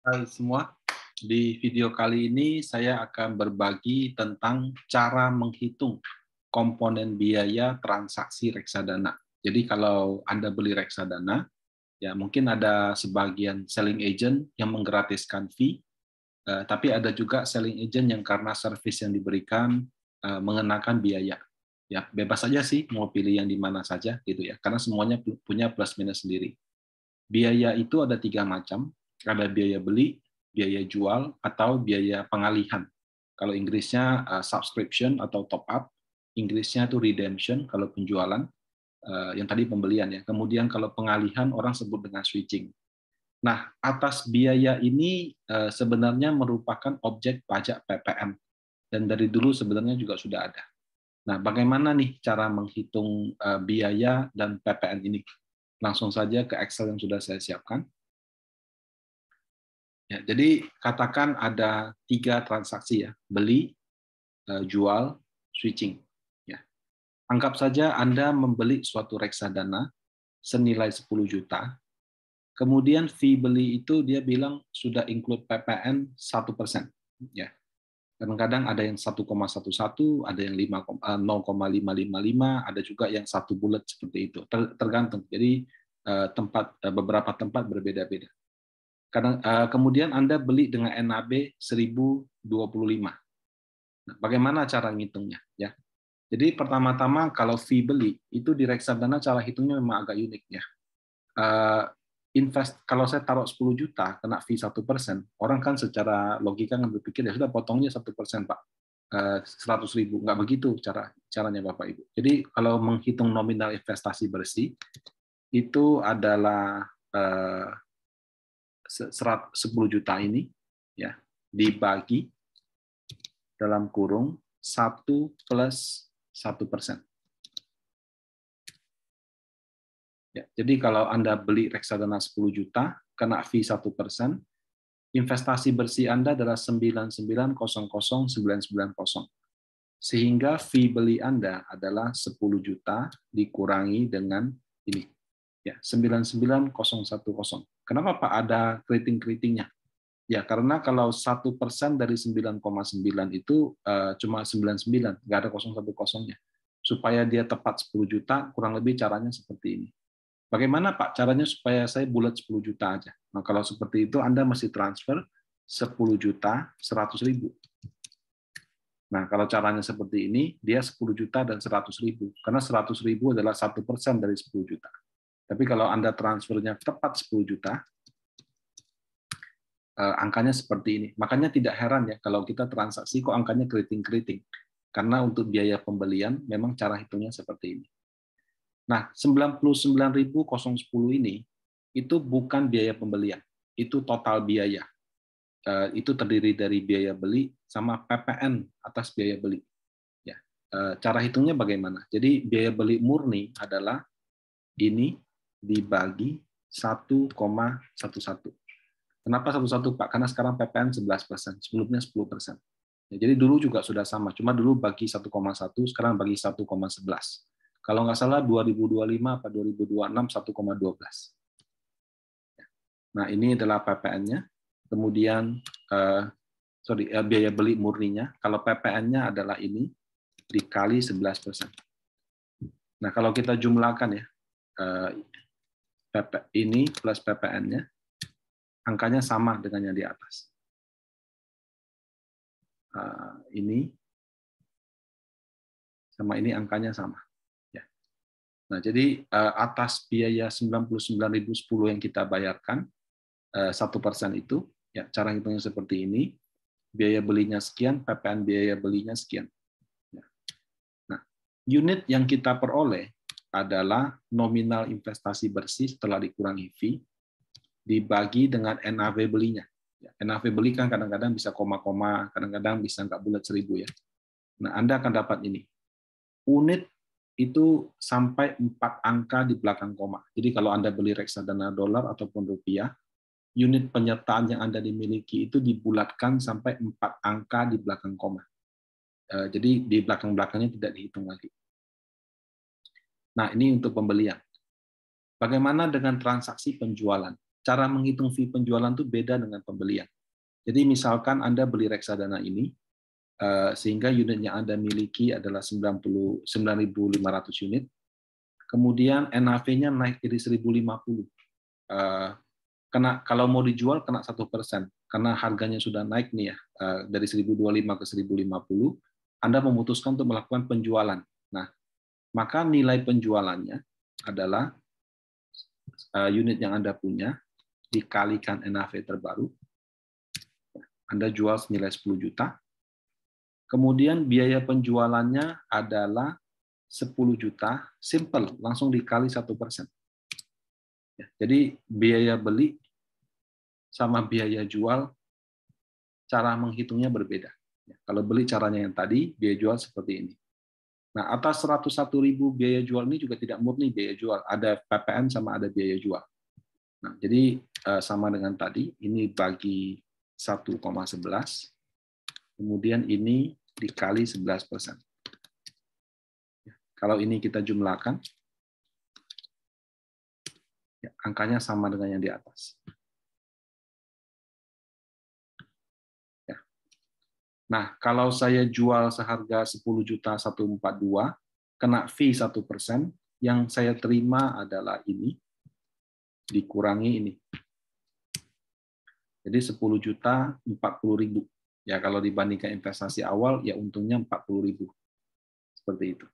Hai semua, di video kali ini saya akan berbagi tentang cara menghitung komponen biaya transaksi reksadana. Jadi kalau Anda beli reksadana, ya mungkin ada sebagian selling agent yang menggratiskan fee, tapi ada juga selling agent yang karena service yang diberikan mengenakan biaya. Ya bebas saja sih mau pilih yang di mana saja gitu ya, karena semuanya punya plus minus sendiri. Biaya itu ada 3 macam, ada biaya beli, biaya jual, atau biaya pengalihan. Kalau Inggrisnya subscription atau top up, Inggrisnya itu redemption kalau penjualan, yang tadi pembelian ya. Kemudian kalau pengalihan orang sebut dengan switching. Nah, atas biaya ini sebenarnya merupakan objek pajak PPN dan dari dulu sebenarnya juga sudah ada. Nah, bagaimana nih cara menghitung biaya dan PPN ini? Langsung saja ke Excel yang sudah saya siapkan. Ya, jadi katakan ada 3 transaksi ya, beli, jual, switching. Ya. Anggap saja Anda membeli suatu reksadana senilai 10 juta, kemudian fee beli itu dia bilang sudah include PPN 1%. Ya. Kadang-kadang ada yang 1,11, ada yang 0,555, ada juga yang 1 bulat seperti itu. Tergantung. Jadi beberapa tempat berbeda-beda. Kemudian Anda beli dengan NAB 1025. Nah, bagaimana cara ngitungnya? Ya. Jadi pertama-tama kalau fee beli itu di reksadana cara hitungnya memang agak unik ya. Kalau saya taruh 10 juta kena fee 1%, orang kan secara logika kan berpikir ya sudah potongnya 1% Pak, 100.000. Nggak begitu caranya Bapak Ibu. Jadi kalau menghitung nominal investasi bersih itu adalah 10 juta ini ya dibagi dalam kurung 1 plus 1%. Ya, jadi kalau Anda beli reksadana 10 juta, kena fee 1%, investasi bersih Anda adalah 99,00990. Sehingga fee beli Anda adalah 10 juta dikurangi dengan ini. Ya, 99,010. Kenapa Pak ada keriting-keritingnya? Ya, karena kalau 1% dari 9,9 itu cuma 99, nggak ada 010-nya. Supaya dia tepat 10 juta, kurang lebih caranya seperti ini. Bagaimana Pak caranya supaya saya bulat 10 juta aja? Nah, kalau seperti itu Anda mesti transfer 10 juta 100.000. Nah, kalau caranya seperti ini, dia 10 juta dan 100.000. Karena 100.000 adalah 1% dari 10 juta. Tapi kalau Anda transfernya tepat 10 juta, angkanya seperti ini. Makanya tidak heran ya kalau kita transaksi kok angkanya keriting-keriting. Karena untuk biaya pembelian memang cara hitungnya seperti ini. Nah, 99.010 ini itu bukan biaya pembelian, itu total biaya. Itu terdiri dari biaya beli sama PPN atas biaya beli. Ya, cara hitungnya bagaimana? Jadi biaya beli murni adalah ini dibagi 1,11. Kenapa 11 Pak? Karena sekarang PPN 11%, sebelumnya 10%. Ya, jadi dulu juga sudah sama, cuma dulu bagi 1,1, sekarang bagi 1,11. Kalau nggak salah 2025 atau 2026 1,12. Nah, ini adalah PPN-nya. Kemudian biaya beli murninya. Kalau PPN-nya adalah ini dikali 11%. Nah, kalau kita jumlahkan ya, ini plus PPN-nya, angkanya sama dengan yang di atas. Ini sama ini angkanya sama. Ya. Nah, jadi atas biaya 99.010 yang kita bayarkan, 1% itu, ya cara hitungnya seperti ini, biaya belinya sekian, PPN biaya belinya sekian. Ya. Nah, unit yang kita peroleh adalah nominal investasi bersih setelah dikurangi fee, dibagi dengan NAV belinya. Ya, NAV beli kan kadang-kadang bisa koma-koma, kadang-kadang bisa nggak bulat 1.000 ya. Nah, Anda akan dapat ini. Unit itu sampai 4 angka di belakang koma. Jadi kalau Anda beli reksadana dolar ataupun rupiah, unit penyertaan yang Anda dimiliki itu dibulatkan sampai 4 angka di belakang koma. Jadi di belakang-belakangnya tidak dihitung lagi. Nah, ini untuk pembelian. Bagaimana dengan transaksi penjualan? cara menghitung fee penjualan itu beda dengan pembelian. Jadi misalkan Anda beli reksadana ini, sehingga unit yang Anda miliki adalah 9.500 unit, kemudian NAV-nya naik jadi 1.050. Kalau mau dijual kena 1%, karena harganya sudah naik nih ya, dari 1.025 ke 1.050, Anda memutuskan untuk melakukan penjualan. Nah, maka nilai penjualannya adalah unit yang Anda punya dikalikan NAV terbaru, Anda jual senilai 10 juta, kemudian biaya penjualannya adalah 10 juta, simple, langsung dikali 1%. Jadi biaya beli sama biaya jual, cara menghitungnya berbeda. Kalau beli caranya yang tadi, biaya jual seperti ini. Nah, atas 101.000 biaya jual ini juga tidak murni biaya jual, ada PPN sama ada biaya jual. Nah, jadi sama dengan tadi, ini bagi 1,11, kemudian ini dikali 11%. Kalau ini kita jumlahkan, ya, angkanya sama dengan yang di atas. Ya. Nah, kalau saya jual seharga 10.142, kena fee 1%, yang saya terima adalah ini, dikurangi ini. Jadi 10.040.000. Ya, kalau dibandingkan investasi awal, ya untungnya 40.000. Seperti itu.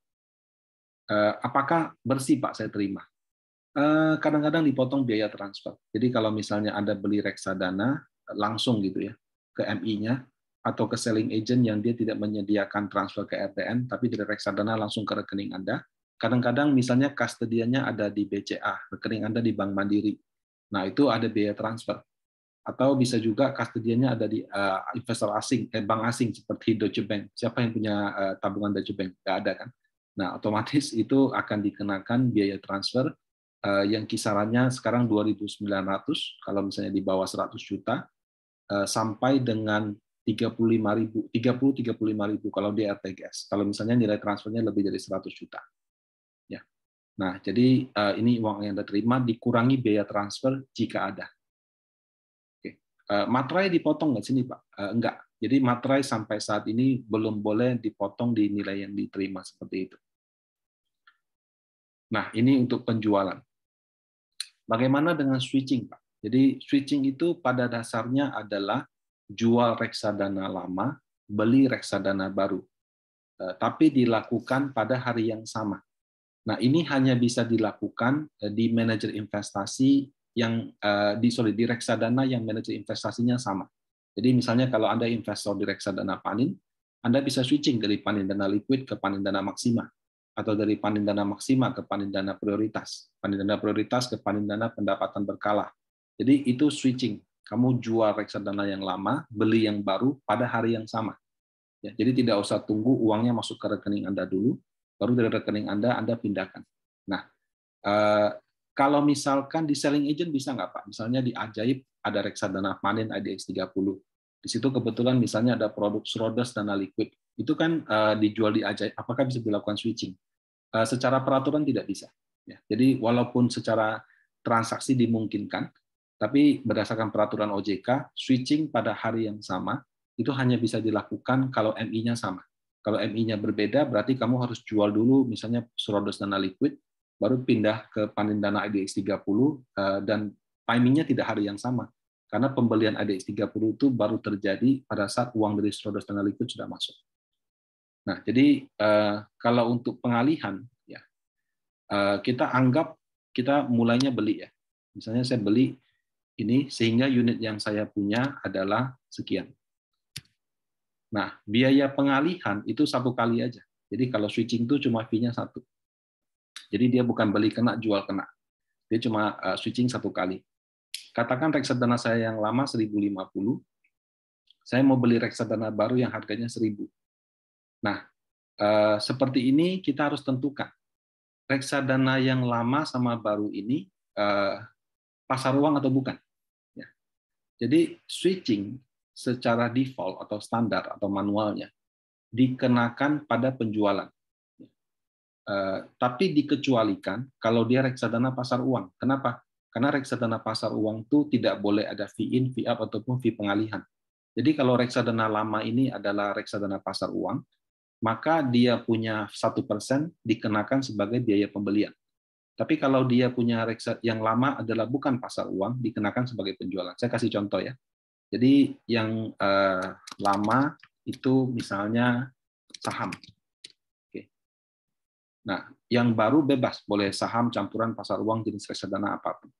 Apakah bersih, Pak, saya terima? Kadang-kadang dipotong biaya transfer. Jadi kalau misalnya Anda beli reksadana langsung gitu ya ke MI-nya atau ke selling agent yang dia tidak menyediakan transfer ke RTN, tapi dari reksadana langsung ke rekening Anda. Kadang-kadang misalnya custodiannya ada di BCA, rekening Anda di Bank Mandiri. Nah, itu ada biaya transfer. Atau bisa juga custodiannya ada di investor asing, bank asing seperti Deutsche Bank. Siapa yang punya tabungan Deutsche Bank? Nggak ada kan? Nah, otomatis itu akan dikenakan biaya transfer yang kisarannya sekarang 2.900 kalau misalnya di bawah 100 juta sampai dengan 35.000 kalau di RTGS. Kalau misalnya nilai transfernya lebih dari 100 juta. Ya. Nah, jadi ini uang yang Anda terima dikurangi biaya transfer jika ada. Oke. Materai dipotong nggak sini, Pak? Enggak. Jadi materai sampai saat ini belum boleh dipotong di nilai yang diterima seperti itu. Nah, ini untuk penjualan. Bagaimana dengan switching, Pak? Jadi switching itu pada dasarnya adalah jual reksadana lama, beli reksadana baru. Tapi dilakukan pada hari yang sama. Nah, ini hanya bisa dilakukan di manajer investasi yang di reksadana yang manajer investasinya sama. Jadi misalnya kalau Anda investor di reksadana Panin, Anda bisa switching dari Panin Dana Liquid ke Panin Dana Maksima, atau dari Panin Dana Maksima ke Panin Dana Prioritas, Panin Dana Prioritas ke Panin Dana Pendapatan Berkala. Jadi itu switching. Kamu jual reksadana yang lama, beli yang baru pada hari yang sama. Ya, jadi tidak usah tunggu uangnya masuk ke rekening Anda dulu, baru dari rekening Anda pindahkan. Nah, kalau misalkan di selling agent bisa nggak, Pak? Misalnya di Ajaib ada reksadana Panin IDX 30. Di situ kebetulan misalnya ada produk Schroders Dana Liquid. Itu kan dijual di Ajaib. Apakah bisa dilakukan switching? Secara peraturan tidak bisa. Ya, jadi walaupun secara transaksi dimungkinkan, tapi berdasarkan peraturan OJK, switching pada hari yang sama itu hanya bisa dilakukan kalau MI-nya sama. Kalau MI-nya berbeda, berarti kamu harus jual dulu misalnya Schroders Dana Liquid, baru pindah ke Panin Dana IDX 30, dan timingnya tidak hari yang sama. Karena pembelian IDX 30 itu baru terjadi pada saat uang dari Schroders Dana Liquid sudah masuk. Nah, jadi kalau untuk pengalihan, ya kita anggap kita mulainya beli ya. Misalnya saya beli ini sehingga unit yang saya punya adalah sekian. Nah, biaya pengalihan itu satu kali aja. Jadi kalau switching itu cuma fee-nya satu. Jadi dia bukan beli kena, jual kena. Dia cuma switching satu kali. Katakan reksadana saya yang lama 1.050, saya mau beli reksadana baru yang harganya 1.000. Nah, seperti ini kita harus tentukan. Reksadana yang lama sama baru ini pasar uang atau bukan. Ya. Jadi switching secara default atau standar atau manualnya dikenakan pada penjualan. Tapi dikecualikan kalau dia reksadana pasar uang. Kenapa? Karena reksadana pasar uang itu tidak boleh ada fee in, fee out, ataupun fee pengalihan. Jadi kalau reksadana lama ini adalah reksadana pasar uang, maka dia punya 1% dikenakan sebagai biaya pembelian. Tapi kalau dia punya reksadana yang lama adalah bukan pasar uang, dikenakan sebagai penjualan. Saya kasih contoh ya. Jadi yang lama itu misalnya saham. Oke. Nah, yang baru bebas, boleh saham campuran pasar uang jenis reksadana apapun.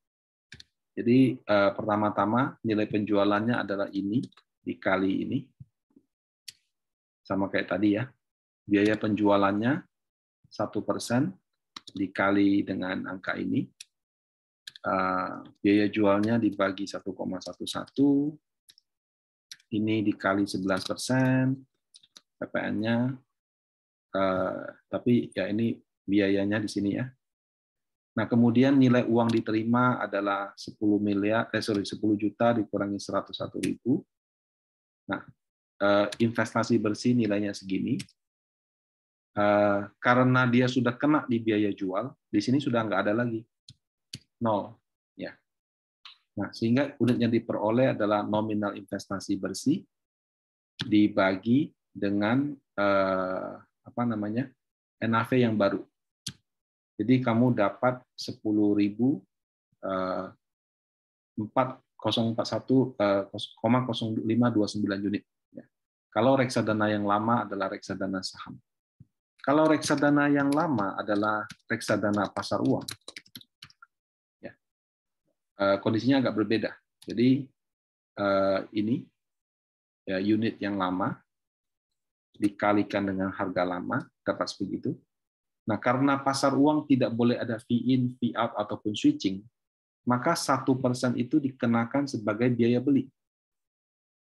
Jadi pertama-tama nilai penjualannya adalah ini dikali ini, sama kayak tadi ya. Biaya penjualannya 1% dikali dengan angka ini. Biaya jualnya dibagi 1,11, ini dikali 11%, PPN-nya, tapi ya ini biayanya di sini ya. Nah, kemudian nilai uang diterima adalah 10 juta dikurangi 101.000. Nah, investasi bersih nilainya segini. Karena dia sudah kena di biaya jual, di sini sudah nggak ada lagi. 0. Ya. Nah, sehingga unit yang diperoleh adalah nominal investasi bersih dibagi dengan NAV yang baru. Jadi kamu dapat 10.4041,0529 unit. Kalau reksadana yang lama adalah reksadana saham. Kalau reksadana yang lama adalah reksadana pasar uang, kondisinya agak berbeda. Jadi ini ya, unit yang lama dikalikan dengan harga lama dapat sebegitu. Nah, karena pasar uang tidak boleh ada fee in, fee out ataupun switching, maka 1% itu dikenakan sebagai biaya beli.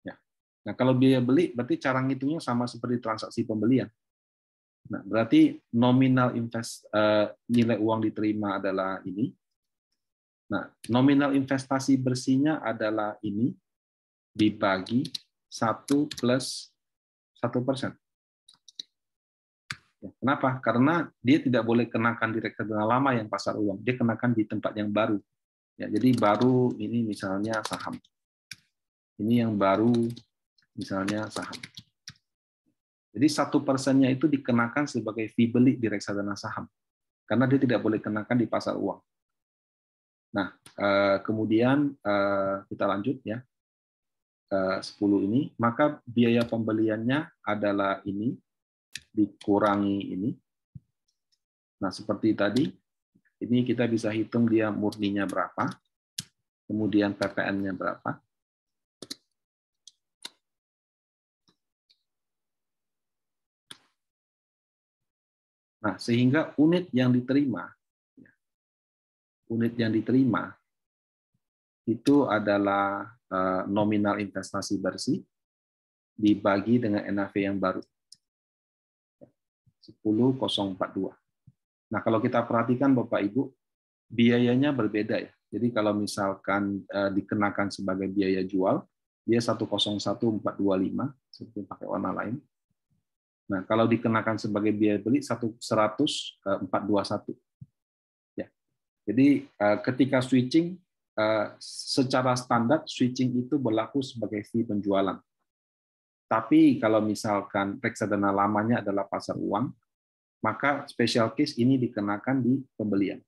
Ya. Nah, kalau biaya beli berarti cara ngitungnya sama seperti transaksi pembelian. Nah, berarti nominal nilai uang diterima adalah ini. Nah, nominal investasi bersihnya adalah ini dibagi 1 plus 1%. Ya, kenapa? Karena dia tidak boleh kenakan di reksadana lama yang pasar uang, dia kenakan di tempat yang baru. Ya, jadi baru ini misalnya saham. Ini yang baru misalnya saham. Jadi 1%-nya itu dikenakan sebagai fee beli di reksadana saham, karena dia tidak boleh kenakan di pasar uang. Nah, kemudian kita lanjut ya. 10 ini, maka biaya pembeliannya adalah ini dikurangi ini. Nah, seperti tadi, ini kita bisa hitung dia murninya berapa, kemudian PPN-nya berapa. Nah, sehingga unit yang diterima itu adalah nominal investasi bersih dibagi dengan NAV yang baru 10.042. Nah, kalau kita perhatikan Bapak Ibu, biayanya berbeda ya. Jadi kalau misalkan dikenakan sebagai biaya jual, dia 101.425 seperti pakai warna lain. Nah, kalau dikenakan sebagai biaya beli 100.421. Ya. Jadi ketika switching secara standar switching itu berlaku sebagai fee penjualan. Tapi kalau misalkan reksadana lamanya adalah pasar uang, maka special case ini dikenakan di pembelian.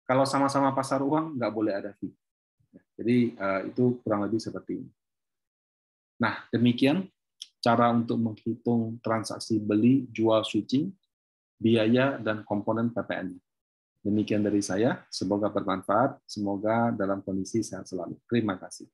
Kalau sama-sama pasar uang, nggak boleh ada fee. Jadi itu kurang lebih seperti ini. Nah, demikian cara untuk menghitung transaksi beli, jual, switching, biaya, dan komponen PPN. Demikian dari saya, semoga bermanfaat, semoga dalam kondisi sehat selalu. Terima kasih.